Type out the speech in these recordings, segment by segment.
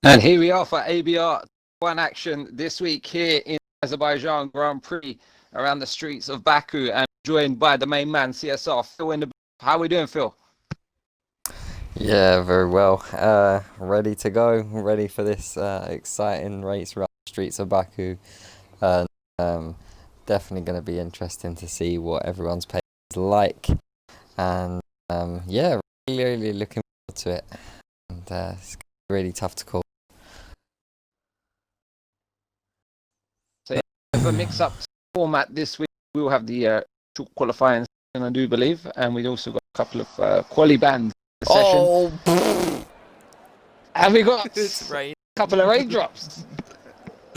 And here we are for ABR one action this week here in Azerbaijan Grand Prix around the streets of Baku, and joined by the main man CSR Phil in the. How are we doing, Phil? Yeah, very well. Ready to go. Ready for this exciting race around the streets of Baku. And definitely going to be interesting to see what everyone's pace is like. And yeah, really looking forward to it. And it's really tough to call. So yeah, a mix-up format this week. We'll have the short qualifying session, I do believe, and we've also got a couple of quali bands session. Oh, And we got it's rain. a couple of raindrops.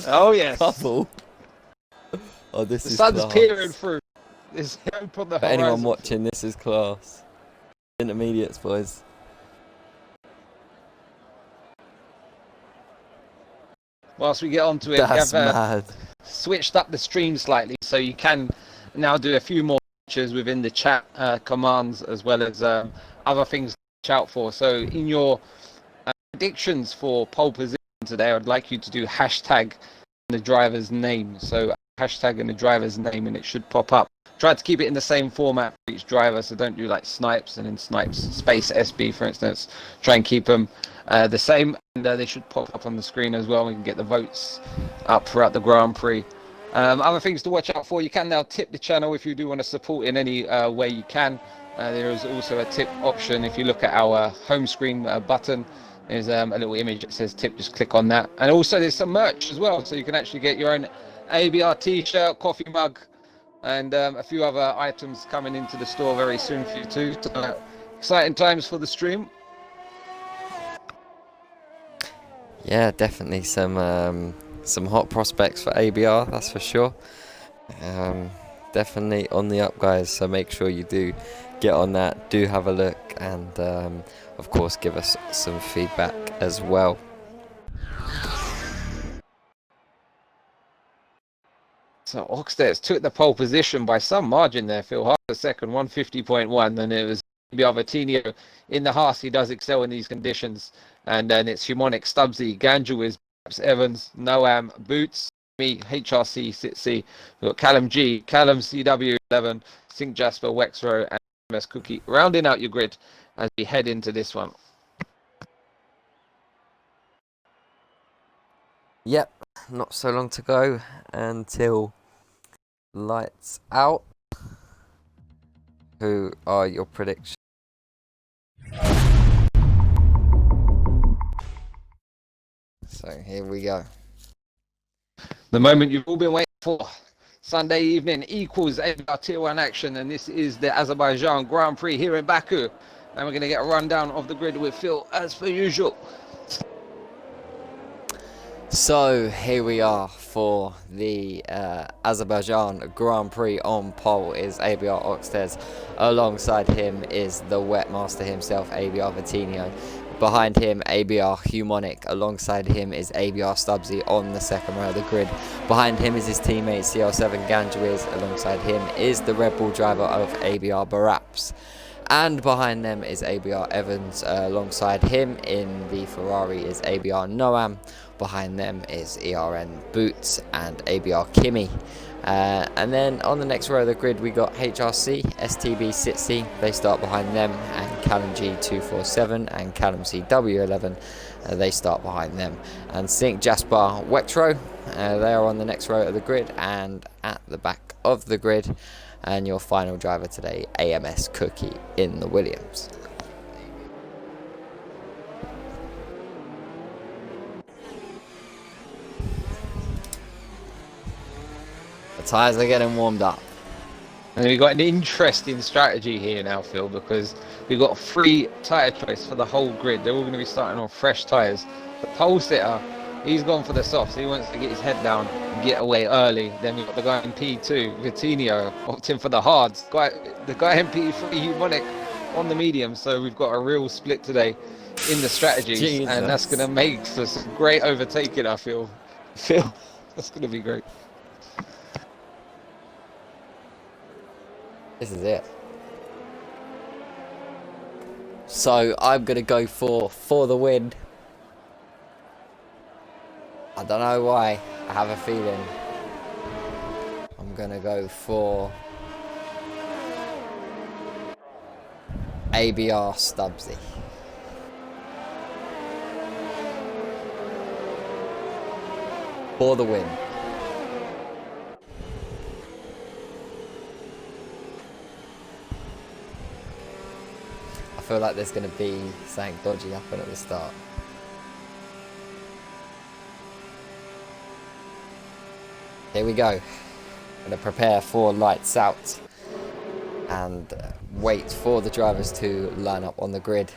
Oh yes, Couple. Oh, this the is sun's class. peering through. There's hope on the For horizon. anyone watching, this is class. Intermediates, boys. Whilst we get onto it, That's we have mad. switched up the stream slightly, so you can now do a few more features within the chat commands, as well as other things to watch out for. So in your predictions for pole position today, I'd like you to do hashtag the driver's name. So hashtag and the driver's name, and it should pop up. Try to keep it in the same format for each driver, so don't do like snipes and then snipes space SB, for instance. Try and keep them the same, and they should pop up on the screen as well. We can get the votes up throughout the Grand Prix. Other things to watch out for: you can now tip the channel if you do want to support in any way you can. There is also a tip option. If you look at our home screen button, there's a little image that says tip. Just click on that. And also there's some merch as well, so you can actually get your own ABR t-shirt, coffee mug, and a few other items coming into the store very soon for you too. So, exciting times for the stream. Yeah, definitely some hot prospects for ABR, that's for sure. Definitely on the up, guys, so make sure you do get on that, do have a look, and of course give us some feedback as well. So Oxtears took the pole position by some margin there, Phil. Half a second, 150.1, and it was Vitinho in the Haas. He does excel in these conditions. And then it's Humonic, Stubbsy, Ganjuiz, Evans, Noam, Boots, me, HRC, Sitsi. We've got Callum G, Callum CW11, Sink Jasper, Wexro, and MS Cookie, rounding out your grid as we head into this one. Yep, not so long to go until lights out. Who are your predictions? So here we go. The moment you've all been waiting for. Sunday evening equals ABR Tier 1 action, and this is the Azerbaijan Grand Prix here in Baku. And we're going to get a rundown of the grid with Phil as per usual. So here we are for the Azerbaijan Grand Prix. On pole is ABR Oxtears. Alongside him is the wetmaster himself, ABR Vitinho. Behind him, ABR Humonic. Alongside him is ABR Stubbsy on the second row of the grid. Behind him is his teammate CL7 Ganjuiz. Alongside him is the Red Bull driver of ABR Baraps. And behind them is ABR Evans. Alongside him in the Ferrari is ABR Noam. Behind them is ERN Boots and ABR Kimi. And then on the next row of the grid we got HRC, STB Sitsi. They start behind them, and Callum G247 and Callum CW11. They start behind them. And Sink Jasper Wexro, they are on the next row of the grid, and at the back of the grid. And your final driver today, AMS Cookie in the Williams. The tyres are getting warmed up. And we've got an interesting strategy here now, Phil, because we've got 3 tyre choice for the whole grid. They're all going to be starting on fresh tyres. The pole sitter, he's gone for the softs. He wants to get his head down and get away early. Then we've got the guy in P2, Vitinho, opting for the hards. The guy in P3, Humonic, on the medium. So we've got a real split today in the strategies. Jesus. And that's going to make for some great overtaking, I feel. Phil, that's going to be great. This is it. So I'm going to go for the win. I don't know why. I have a feeling I'm going to go for ABR Stubbsy. For the win. I feel like there's going to be something dodgy happen at the start. Here we go. I'm going to prepare for lights out and wait for the drivers to line up on the grid.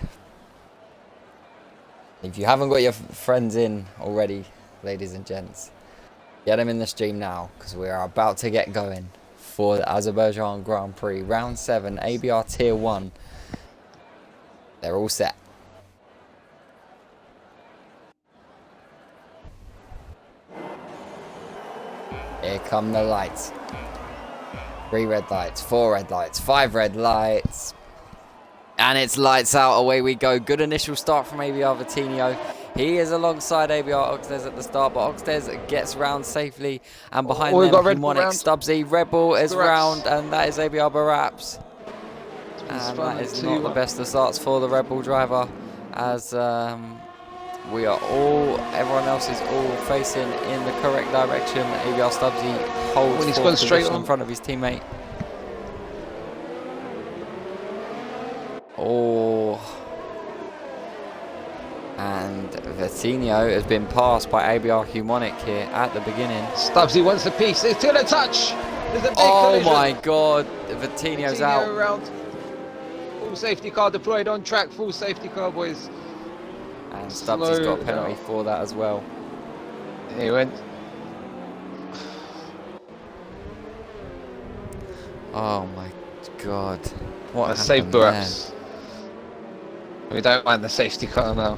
If you haven't got your friends in already, ladies and gents, get them in the stream now, because we are about to get going for the Azerbaijan Grand Prix round 7 ABR tier 1. They're all set. Here come the lights. 3 red lights, 4 red lights, 5 red lights. And it's lights out, away we go. Good initial start from ABR Vitinho. He is alongside ABR Oxtez at the start, but Oxtez gets round safely. And behind them, Humonic Stubbsy. Red Bull is round, and that is ABR Baraps. And that is not the best of starts for the Red Bull driver, as we are all, everyone else is all facing in the correct direction. ABR Stubbsy holds he's for gone straight position in front of his teammate. Oh. And Vitinho has been passed by ABR Humonic here at the beginning. Stubbsy wants a piece. It's to the touch. There's a big collision. My God. Vitinho's out. Around. Full safety car deployed on track. Full safety car, boys. And Stubbsy's got a penalty for that as well. He went. Oh my God. What happened Save there? Baraps. We don't mind the safety car now.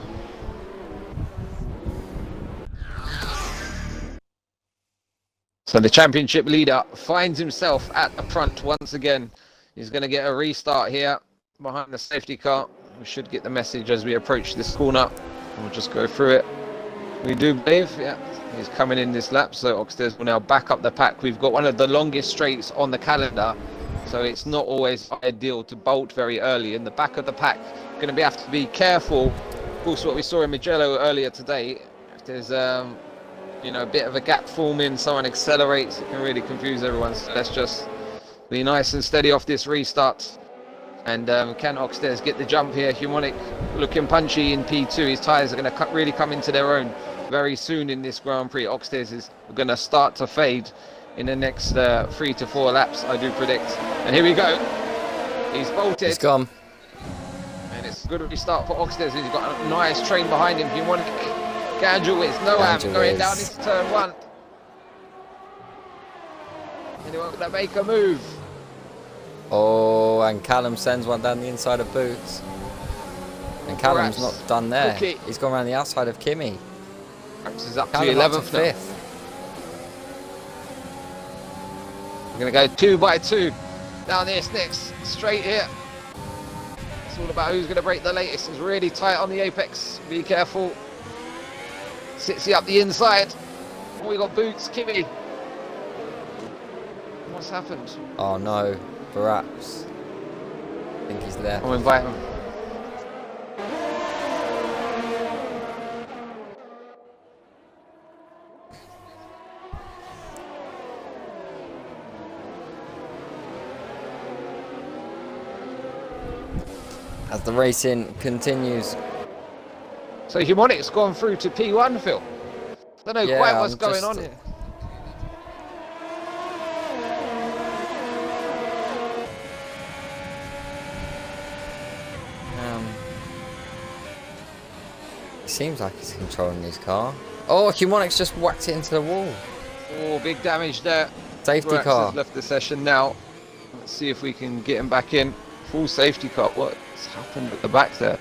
So the championship leader finds himself at the front once again. He's going to get a restart here behind the safety car. We should get the message as we approach this corner. We'll just go through it. We do believe, yeah, he's coming in this lap. So Oxtez will now back up the pack. We've got one of the longest straights on the calendar. So it's not always ideal to bolt very early in the back of the pack. Going to have to be careful. Of course, what we saw in Mugello earlier today, if there's you know, a bit of a gap forming, someone accelerates, it can really confuse everyone. So let's just be nice and steady off this restart. And can Oxtez get the jump here? Humonic looking punchy in P2. His tyres are going to really come into their own very soon in this Grand Prix. Oxtez is going to start to fade in the next 3 to 4 laps, I do predict. And here we go. He's bolted. He's gone. And it's a good restart for Oxtez. He's got a nice train behind him. Humonic. Gandrel is Noam going down into turn 1. Anyone going to make a move? Oh, and Callum sends one down the inside of Boots. And Callum's not done there. Cookie. He's gone around the outside of Kimmy. Perhaps is up Callum to 11th now. 5th. We're going to go 2 by 2 down this next straight here. It's all about who's going to break the latest. It's really tight on the apex. Be careful. Sitsy up the inside. Oh, we got Boots, Kimmy. What's happened? Oh no, perhaps. I think he's there. I'll invite him. As the racing continues. So Humonic's gone through to P1, Phil. I don't know quite what's going on here. It seems like he's controlling his car. Oh, Humonic's just whacked it into the wall. Oh, big damage there. Safety car. Has left the session now. Let's see if we can get him back in. Full safety car. What's happened at the back there?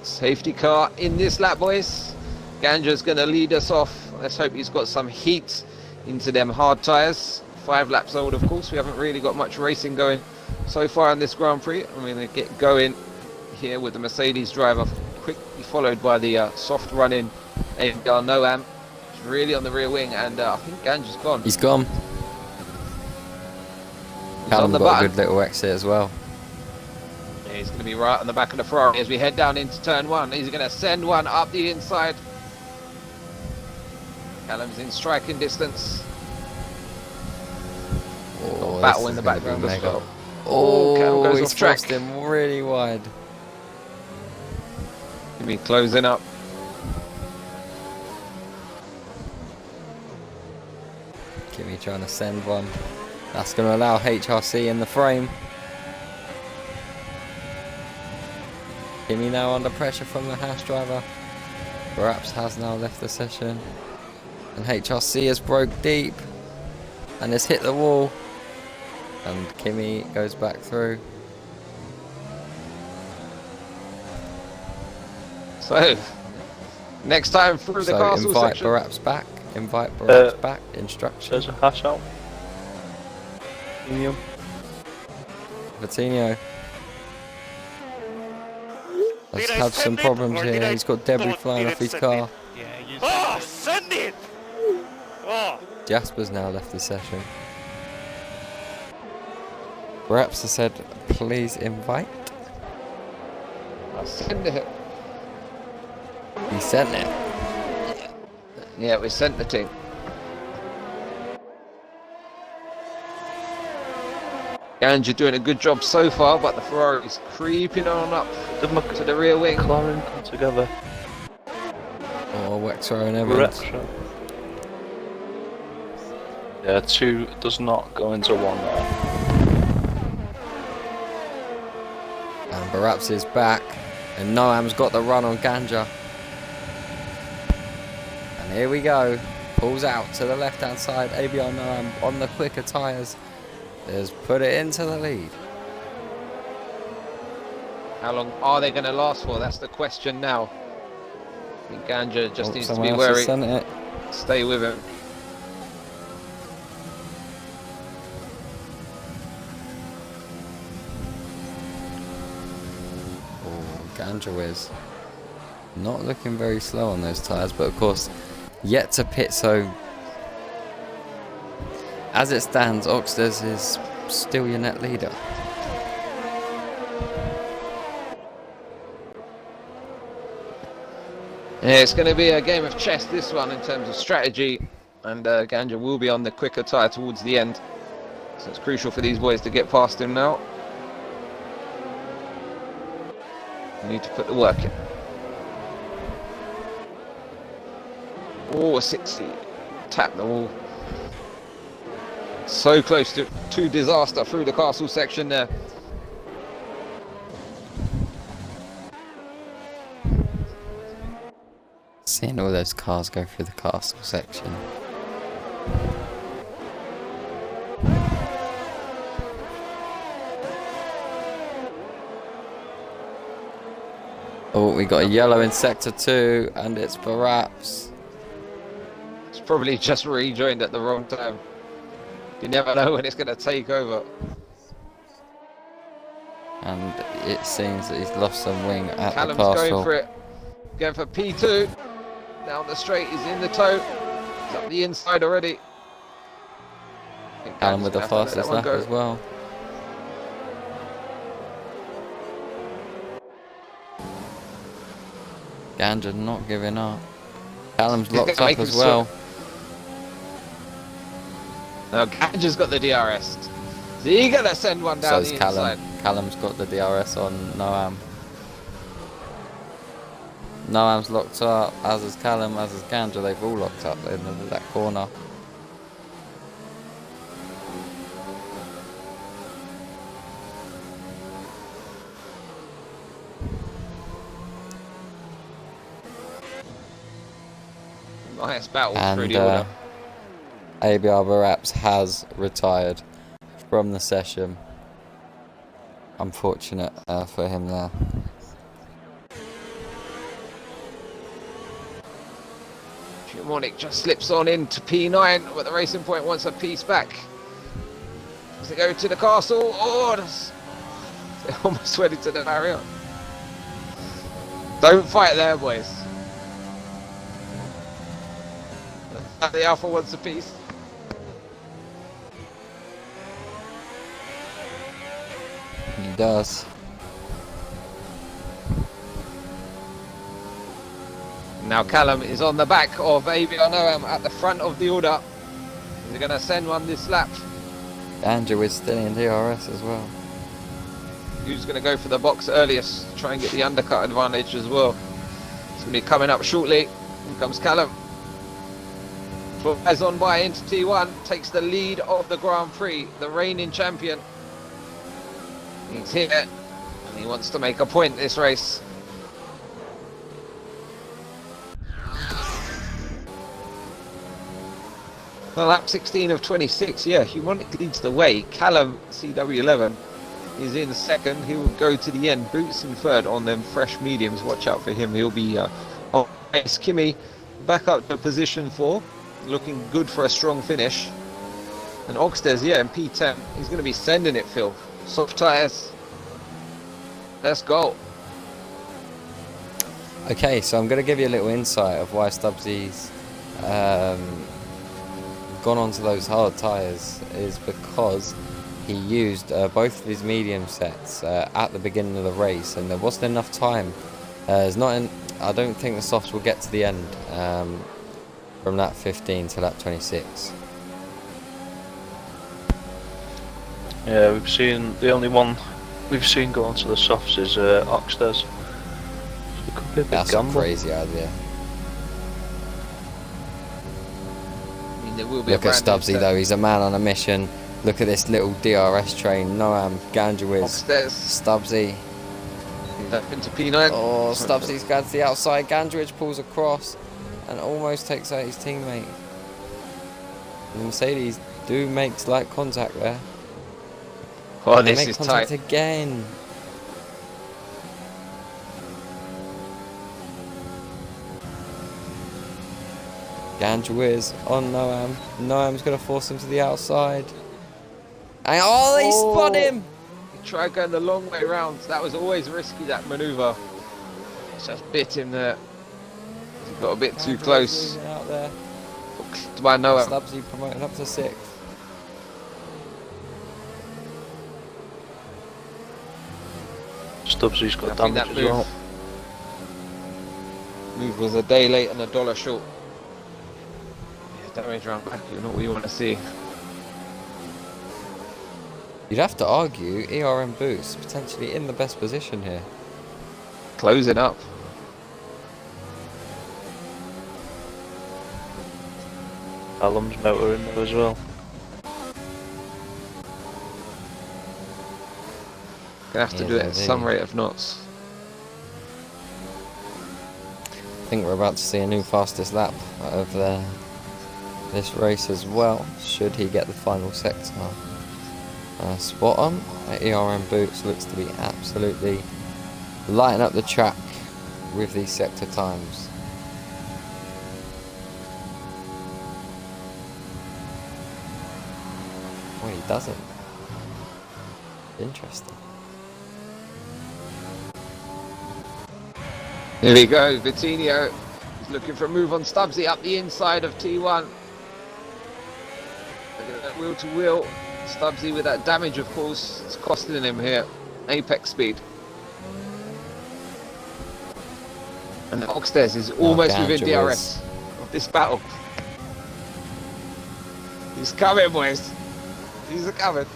Safety car in this lap, boys. Ganja's going to lead us off. Let's hope he's got some heat into them hard tyres. 5 laps old, of course. We haven't really got much racing going so far in this Grand Prix. I'm going to get going here with the Mercedes driver, quickly followed by the soft running ABR Noam. He's really on the rear wing, and I think Ganja's gone. He's gone. He's on the got button. a good little exit as well. Yeah, he's going to be right on the back of the Ferrari as we head down into turn one. He's going to send one up the inside. Callum's in striking distance. Oh, Battle in the background as well. Oh, Callum goes he's off track. forced him really wide. He'll be closing up. Kimmy trying to send one. That's going to allow HRC in the frame. Kimmy now under pressure from the Haas driver. Perhaps has now left the session. And HRC has broke deep. And has hit the wall. And Kimmy goes back through. So, next time through the castle invite section. Baraps back. Invite Baraps back. Instruction. There's a hash out. Premium. Vitinho has Did I had some send it, problems or here. did I He's got debris not- flying off his send car. it? Yeah, you oh, send it! Oh. Jasper's now left the session. Baraps has said, please invite. I'll send it. He sent it. Yeah, we sent the thing. Ganja doing a good job so far, but the Ferrari's creeping on up to the rear wing. McLaren come together. Oh, Wexler and Evans. Retro. Yeah, 2 does not go into 1 there. And Baraps is back. And Noam's got the run on Ganja. And here we go. Pulls out to the left hand side. ABR Noam on the quicker tyres. Has put it into the lead. How long are they going to last for? That's the question now. I think Ganja just needs to be someone else wary. has sent it. Stay with him. Oh, Ganja is not looking very slow on those tyres, but of course, yet to pit, so as it stands, Oxters is still your net leader. Yeah, it's going to be a game of chess, this one, in terms of strategy. And Ganja will be on the quicker tyre towards the end. So it's crucial for these boys to get past him now. They need to put the work in. Oh, 60. Tap the wall. So close to disaster through the castle section there. Seeing all those cars go through the castle section. Oh, we got a yellow in sector 2, and it's Baraps. It's probably just rejoined at the wrong time. You never know when it's going to take over. And it seems that he's lost some wing at Callum's the castle. going for it. Going for P2. Down the straight, he's in the toe. He's up the inside already. Callum with the fastest lap as well. Ganja not giving up. Callum's locked up as well. Now Ganja's got the DRS. Is he gonna send one down So the is Callum. inside? Callum's got the DRS on Noam. Noam's locked up, as is Callum, as is Ganja. They've all locked up in that corner. Nice battle through And the order. ABR Baraps has retired from the session. Unfortunate for him there. Monic just slips on into P9, but the Racing Point wants a piece back. Does it go to the castle? Oh, they almost went into the barrier. Don't fight there, boys. The Alpha wants a piece. He does. Now Callum is on the back of ABR Noam at the front of the order. Is he going to send one this lap? Andrew is still in DRS as well. Who's going to go for the box earliest? Try and get the undercut advantage as well. It's going to be coming up shortly. Here comes Callum. Flies on by into T1. Takes the lead of the Grand Prix. The reigning champion. He's here. And he wants to make a point this race. Well, lap 16 of 26, yeah, Humonic leads the way. Callum, CW11, is in second. He will go to the end. Boots in third on them fresh mediums. Watch out for him. He'll be on pace. Kimmy back up to position 4. Looking good for a strong finish. And Oxtez, yeah, in P10. He's going to be sending it, Phil. Soft tyres. Let's go. Okay, so I'm going to give you a little insight of why Stubbsy's gone onto those hard tyres is because he used both of his medium sets at the beginning of the race, and there wasn't enough time. I don't think the softs will get to the end from lap 15 to lap 26. Yeah, we've seen the only one we've seen go onto the softs is Oxtez. It could be a big That's gamble. a crazy idea. There will be Look a at brand new Stubbsy set. though, he's a man on a mission. Look at this little DRS train. Noam, Ganjawiz, Oxtez Stubbsy. up into P9. Oh, Stubbsy's going to the outside. Ganjawiz pulls across and almost takes out his teammate. The Mercedes do make slight contact there. Oh, They this make is contact tight. again. Ganjawiz on Noam. Noam's going to force him to the outside. And they spot him! He tried going the long way round. That was always risky, that manoeuvre. Just bit him there. He got a bit too Ganjawiz close. losing out there. Got clipped by Noah. Stubbsy promoted up to 6th. Stubbsy's I got think damage that as well. move was a day late and $1 short. Yeah, damage round back, not what you want to see. You'd have to argue ERM Boost potentially in the best position here. Closing up. Callum's motor in there as well. Gonna have to do it at some rate of knots. I think we're about to see a new fastest lap of this race as well, should he get the final sector spot on. ERM Boots looks to be absolutely lighting up the track with these sector times. Well, he doesn't. Interesting. Here we go, Vitinho. He's looking for a move on Stubbsy up the inside of T1. Look at that wheel to wheel. Stubbsy with that damage, of course, it's costing him here. Apex speed. And Oxtez is almost within DRS of this battle. He's coming, boys. He's coming.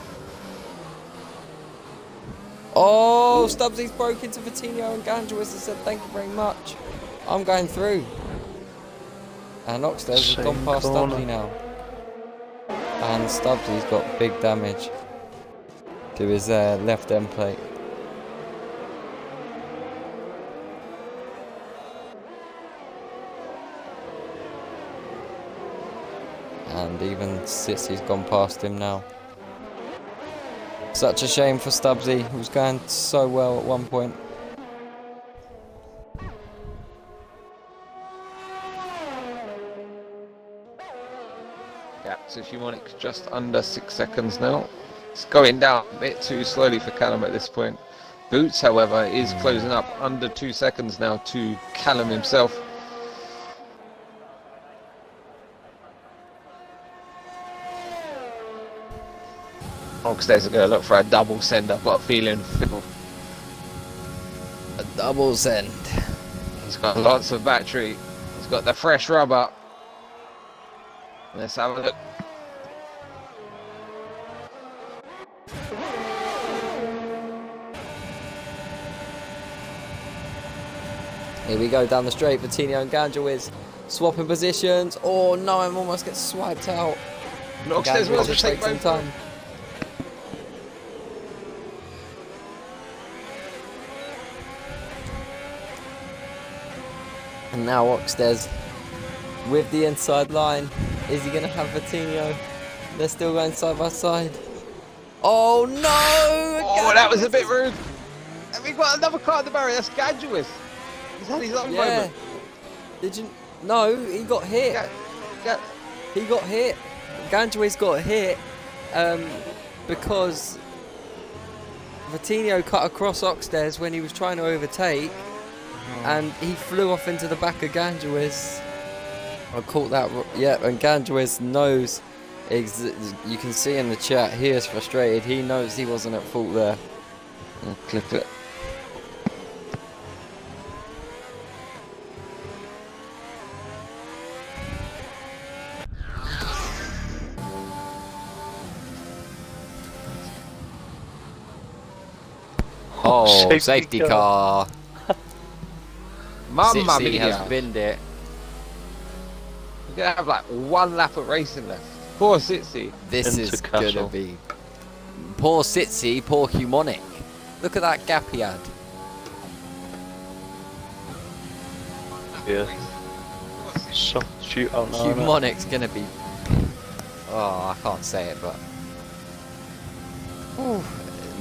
Oh, Stubbsy's broke into Vitinho and Ganjawiz and said thank you very much. I'm going through. And Oxtez has gone past Stubbsy now. And Stubbsy's got big damage to his left end plate. And even Sissy's gone past him now. Such a shame for Stubbsy, who was going so well at one point. Yeah, so Humonic just under 6 seconds now. It's going down a bit too slowly for Callum at this point. Boots, however, is closing up under 2 seconds now to Callum himself. Oxted's going to look for a double send. I've got a feeling. A double send. He's got lots of battery. He's got the fresh rubber. Let's have a look. Here we go down the straight. Vitinho and Ganjowiz swapping positions. Oh no, I'm almost get swiped out. Oxted's will to take some both. time. And now Oxtez with the inside line. Is he going to have Vitinho? They're still going side by side. Oh no! Oh, that was a bit rude. And we've got another car at the barrier. That's Ganjowiz. He's had his own Yeah. moment. Did you? No, he got hit. Yeah. He got hit. Ganjowiz got hit because Vitinho cut across Oxtez when he was trying to overtake. And he flew off into the back of Ganjowiz. I caught that. Yeah, and Ganjowiz knows. You can see in the chat, he is frustrated. He knows he wasn't at fault there. I'll clip it. Oh, safety car. Mamma Sitsi has mia. binned it. We're going to have like one lap of racing left. Poor Sitsi. This Into is going to Castle. be... Poor Sitsi, poor Humonic. Look at that gap he had. Yeah. Soft shootout now. innit? Humonic's going to be... Oh, I can't say it, but... Ooh,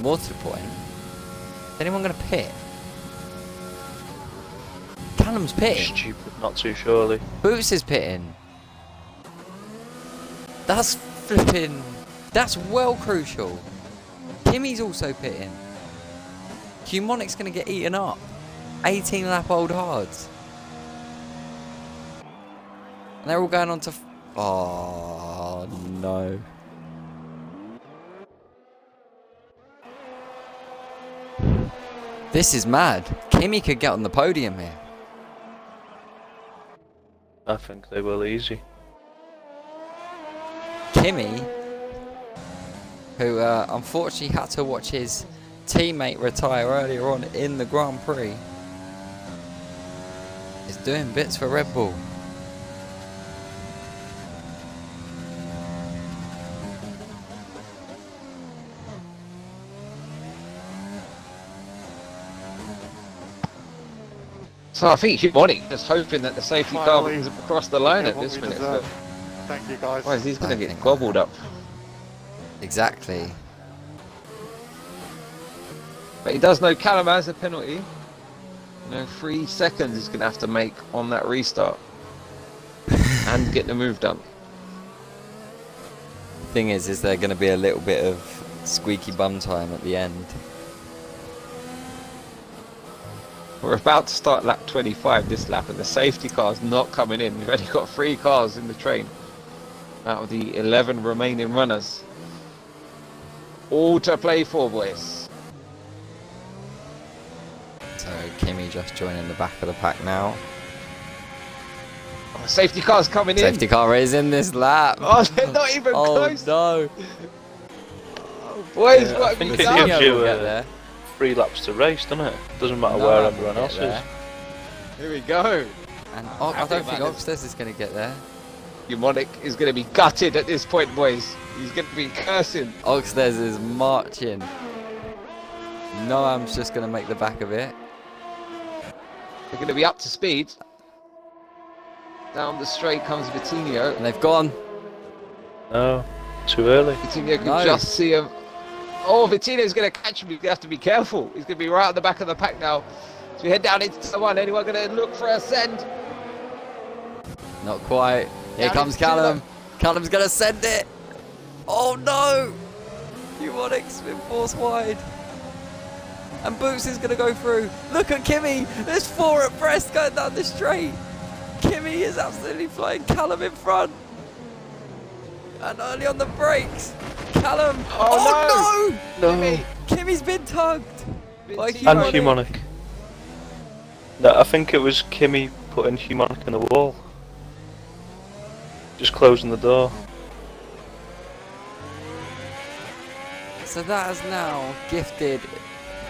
more to the point. Is anyone going to pit? Callum's pitting. Stupid, not too surely. Boots is pitting. That's flipping... That's well crucial. Kimmy's also pitting. Humonic's going to get eaten up. 18 lap old hards. And they're all going on to... Oh, no. This is mad. Kimmy could get on the podium here. I think they will easy. Kimmy, who unfortunately had to watch his teammate retire earlier on in the Grand Prix, is doing bits for Red Bull. So I think Humonic just hoping that the safety car Finally, brings him across the line get at what this we minute. deserve. Thank you, guys. Otherwise he's going to I get think- gobbled up. Exactly. But he does know Callum has a penalty. 3 seconds he's going to have to make on that restart. And get the move done. Thing is there going to be a little bit of squeaky bum time at the end. We're about to start lap 25 this lap and the safety car's not coming in. We've only got 3 cars in the train out of the 11 remaining runners. All to play for, boys. So Kimmy just joining the back of the pack now. Oh, safety car's coming in. Safety car is in this lap. Oh, they're not even Oh close. no. Boys, Yeah, I what have think you it done? gives you will get there. 3 laps to race, doesn't it? Doesn't matter No, where we'll everyone get else there. Here we go. And I Happy don't think about Oxtez is going to get there. Humonic is going to be gutted at this point, boys. He's going to be cursing. Oxtez is marching. Noam's just going to make the back of it. They're going to be up to speed. Down the straight comes Vitinho. And they've gone. No, too early. Vitinho can No. just see him. Oh, Vitinho's going to catch him. You have to be careful. He's going to be right at the back of the pack now. So we head down into the one. Anyone going to look for a send? Not quite. Here Down comes into Callum. the- Callum's going to send it. Oh no. Humonic's been forced wide. And Boots is going to go through. Look at Kimmy. There's 4 at Brest going down the straight. Kimmy is absolutely flying. Callum in front. And early on the brakes. Callum. Oh, No. Kimmy. Kimmy's been tugged. By And Humonic. Humonic. No, I think it was Kimmy putting Humonic in the wall. Just closing the door. So that has now gifted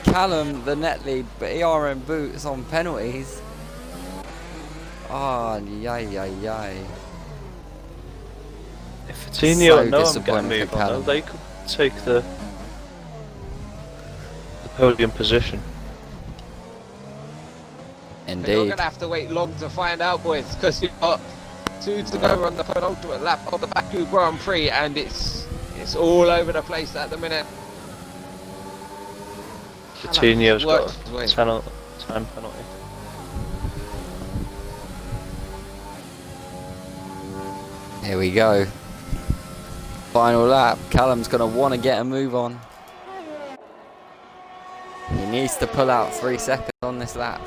Callum the net lead, but ERM Boots on penalties. Oh, yay. If Fatinho So and Noam get a disappointing move for on, though, Callum. they could take the podium position. You're Indeed. going to have to wait long to find out, boys, because you've got 2 to go on the penultimate lap of the Baku Grand Prix, and it's all over the place at the minute. Coutinho's got Worked his way. a time penalty. Here we go. Final lap. Callum's going to want to get a move on. He needs to pull out 3 seconds on this lap.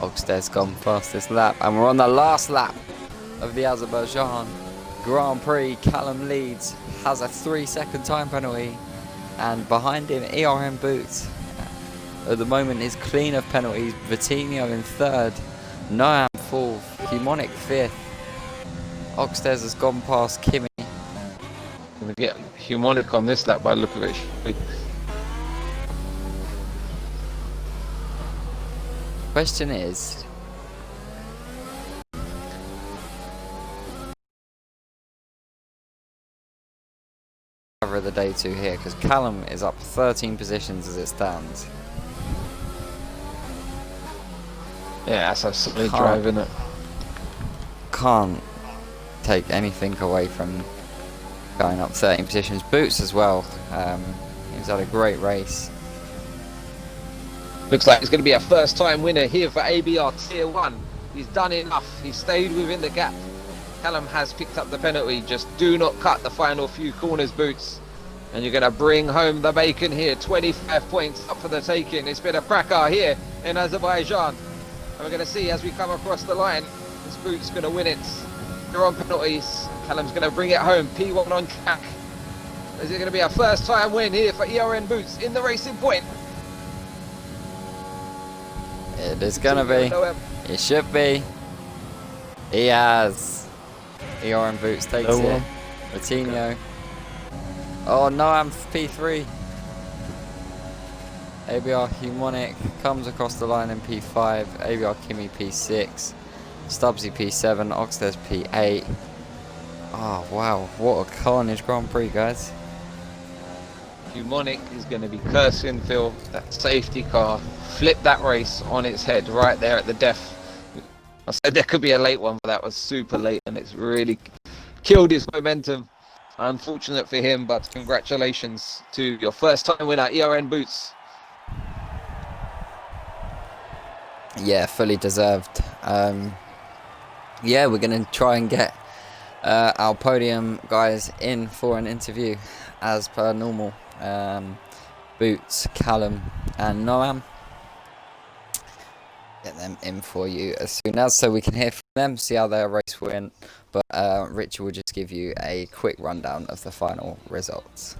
Oxtead's gone fastest lap, and we're on the last lap of the Azerbaijan Grand Prix. Callum leads, has a 3-second time penalty, and behind him ERM Boots at the moment is clean of penalties. Vitinho in 3rd, Noam 4th, Humonic 5th. Oxtead has gone past Kimmy. Going to get Humonic on this lap by the look of it. Question is, of the day 2 here, because Callum is up 13 positions as it stands. Yeah, that's a solid Can't. drive, isn't it? Can't take anything away from going up 13 positions. Boots as well. He's had a great race. Looks like it's going to be a first-time winner here for ABR Tier 1. He's done enough. He's stayed within the gap. Callum has picked up the penalty. Just do not cut the final few corners, Boots. And you're going to bring home the bacon here. 25 points up for the taking. It's been a cracker here in Azerbaijan. And we're going to see as we come across the line, this Boots going to win it. They're on penalties. Callum's going to bring it home. P1 on track. Is it going to be a first-time win here for ERN Boots in the Racing Point? It is gonna be. It should be. He has. ERM Boots takes it. Vitinho. Oh no, I'm P3. ABR Humonic comes across the line in P5. ABR Kimmy P6. Stubbsy P7. Oxtead P8. Oh wow, what a carnage Grand Prix, guys. Humonic is going to be cursing Phil. That safety car flipped that race on its head right there at the death. I said there could be a late one, but that was super late, and it's really killed his momentum. Unfortunate for him, but congratulations to your first time winner, ERN Boots. Yeah, fully deserved. Yeah, we're going to try and get our podium guys in for an interview as per normal. Boots, Callum and Noam. Get them in for you as soon as, so we can hear from them, see how their race went. But Richard will just give you a quick rundown of the final results.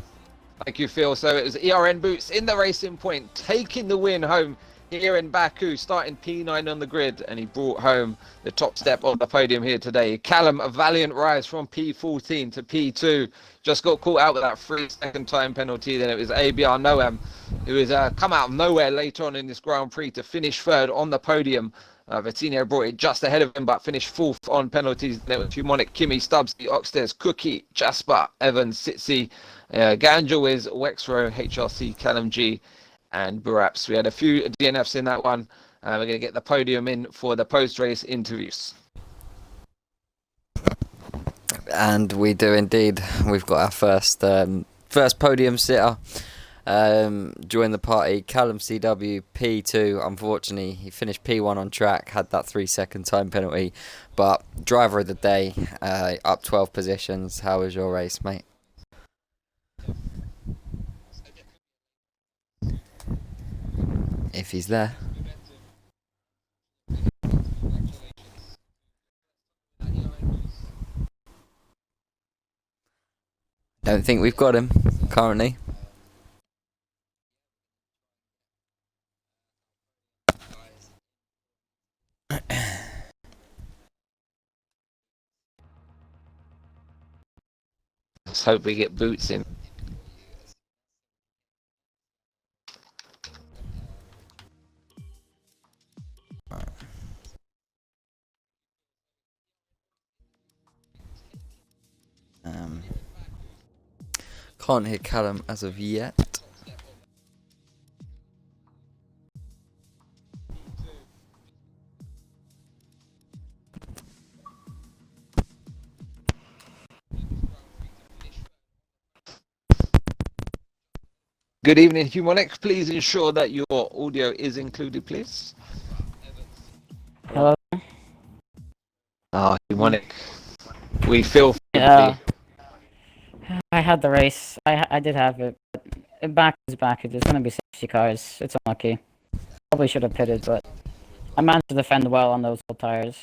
Thank you, Phil. So it was ERN Boots in the Racing Point, taking the win home here in Baku, starting P9 on the grid, and he brought home the top step on the podium here today. Callum, a valiant rise from P14 to P2, just got caught out with that 3-second time penalty. Then it was ABR Noam, who has come out of nowhere later on in this Grand Prix to finish 3rd on the podium. Vitinho brought it just ahead of him, but finished 4th on penalties. Then it was Humonic, Kimmy, Stubbsy, Oxtead, Cookie, Jasper, Evans, Sitsi, Ganjowiz, Wexro, HRC, Callum G, and Buraps. We had a few DNFs in that one. We're going to get the podium in for the post-race interviews. And we do indeed. We've got our first podium sitter Join the party. Callum CW P2. Unfortunately, he finished P1 on track, had that 3-second time penalty. But driver of the day, up 12 positions. How was your race, mate? If he's there. Don't think we've got him currently. Let's hope we get Boots in. Can't hear Callum as of yet. Good evening, Humonic. Please ensure that your audio is included, please. Hello. Oh, Humonic. We feel. Yeah. I had the race. I did have it. But back is back. There's going to be safety cars. It's unlucky. Probably should have pitted, but I managed to defend well on those old tires.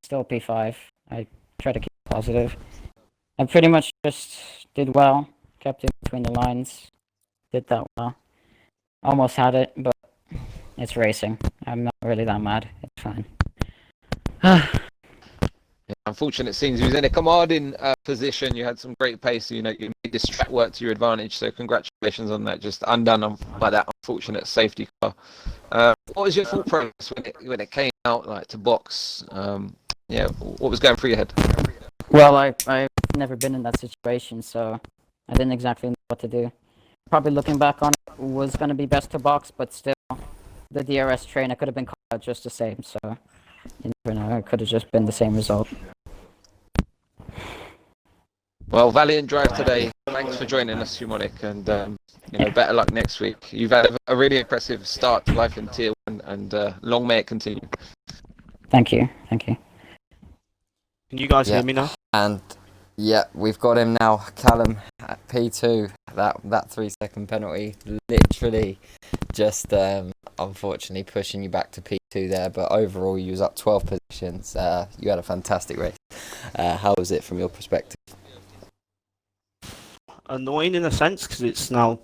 Still P5. I try to keep positive. I pretty much just did well. Kept in between the lines. Did that well. Almost had it, but it's racing. I'm not really that mad. It's fine. Unfortunate scenes. He was in a commanding position. You had some great pace. You know, you made this track work to your advantage. So congratulations on that. Just undone by that unfortunate safety car. What was your thought process when it came out like to box? Yeah, what was going through your head? Well, I've never been in that situation, so I didn't exactly know what to do. Probably looking back on it was going to be best to box, but still, the DRS trainer could have been called out just the same, so you never know. It could have just been the same result. Well, valiant drive today. Thanks for joining us, Humonic, and you know, better luck next week. You've had a really impressive start to life in Tier 1, and long may it continue. Thank you. Thank you. Can you guys hear me now? And yeah, we've got him now. Callum at P2. That 3-second penalty literally just unfortunately pushing you back to P2 there. But overall, you was up 12 positions. You had a fantastic race. How was it from your perspective? Annoying in a sense because it's now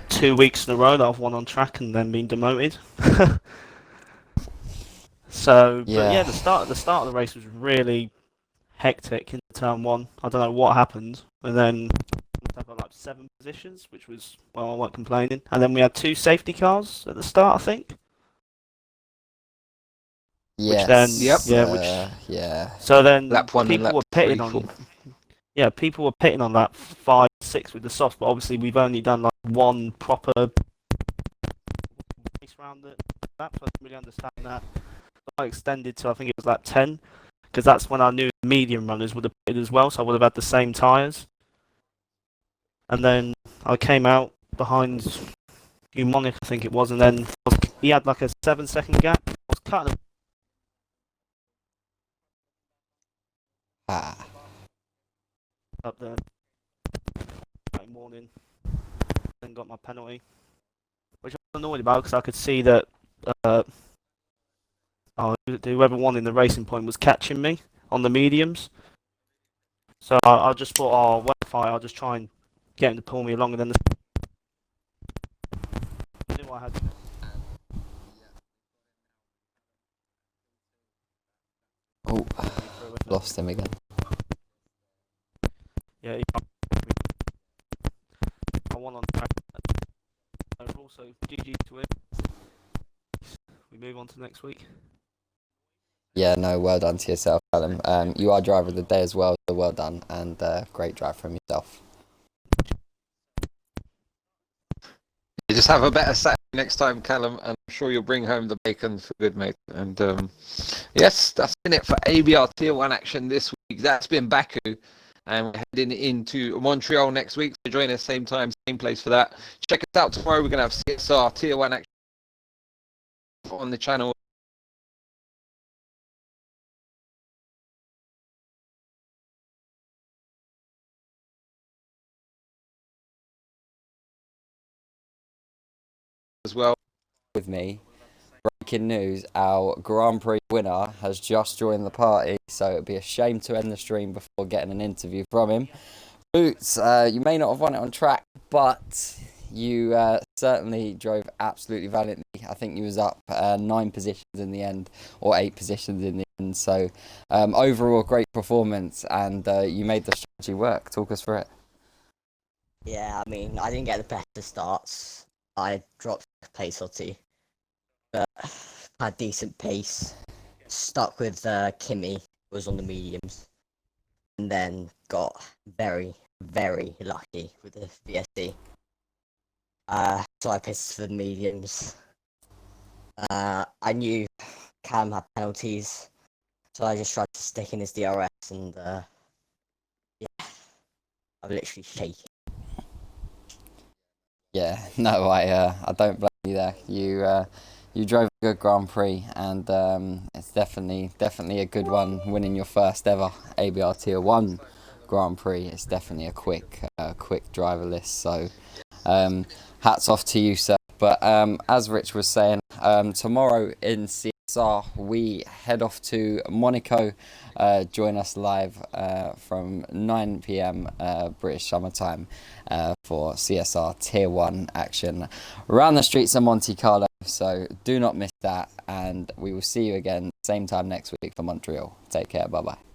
2 weeks in a row that I've won on track and then been demoted. So, Yeah. But yeah, the start of the race was really hectic in turn 1. I don't know what happened, and then I got like 7 positions, which was, well, I wasn't complaining. And then we had 2 safety cars at the start, I think. Yes. Which then, Yep. Yeah. So then Lap 1 and people lap were pitting 3, on. 4. Yeah, people were pitting on that 5, 6 with the soft, but obviously we've only done like one proper race round at that, so I didn't really understand that. I extended to, I think it was like 10, because that's when I knew the medium runners would have pitted as well, so I would have had the same tyres. And then I came out behind Humonic, I think it was, and then he had like a 7-second gap. I was cutting him up there that morning, then got my penalty, which I was annoyed about because I could see that whoever won in the racing point was catching me on the mediums. So I just thought, oh, well, I'll just try and get him to pull me along, and then I knew I had. Oh, lost him again. Yeah, I won on track. Also, GG to him. We move on to next week. Yeah, no, well done to yourself, Callum. You are driver of the day as well, so well done, and great drive from yourself. You just have a better Saturday next time, Callum, and I'm sure you'll bring home the bacon for good, mate. And yes, that's been it for ABR Tier 1 action this week. That's been Baku. and we're heading into Montreal next week. So join us same time, same place for that. Check us out tomorrow. We're gonna have CSR Tier 1 action on the channel as well. With me, breaking news, our Grand Prix winner has just joined the party, so it'd be a shame to end the stream before getting an interview from him. Boots, you may not have won it on track, but you certainly drove absolutely valiantly. I think you was up 9 positions in the end, or 8 positions in the end, so overall great performance, and you made the strategy work. Talk us through it. Yeah, I mean, I didn't get the best of starts. I dropped a pace or two, but had decent pace. Stuck with Kimmy, who was on the mediums, and then got very, very lucky with the VSD. So I pissed for the mediums. I knew Cam had penalties, so I just tried to stick in his DRS, and yeah, I'm literally shaking. Yeah, no, I don't blame you there. You drove a good Grand Prix, and it's definitely a good one. Winning your first ever ABR Tier 1 Grand Prix. It's definitely a quick driver list. So hats off to you, sir. But as Rich was saying, tomorrow in CSR we head off to Monaco. Join us live from 9 p.m. British Summer Time for CSR Tier 1 action around the streets of Monte Carlo. So do not miss that, and we will see you again same time next week for Montreal. Take care. Bye bye.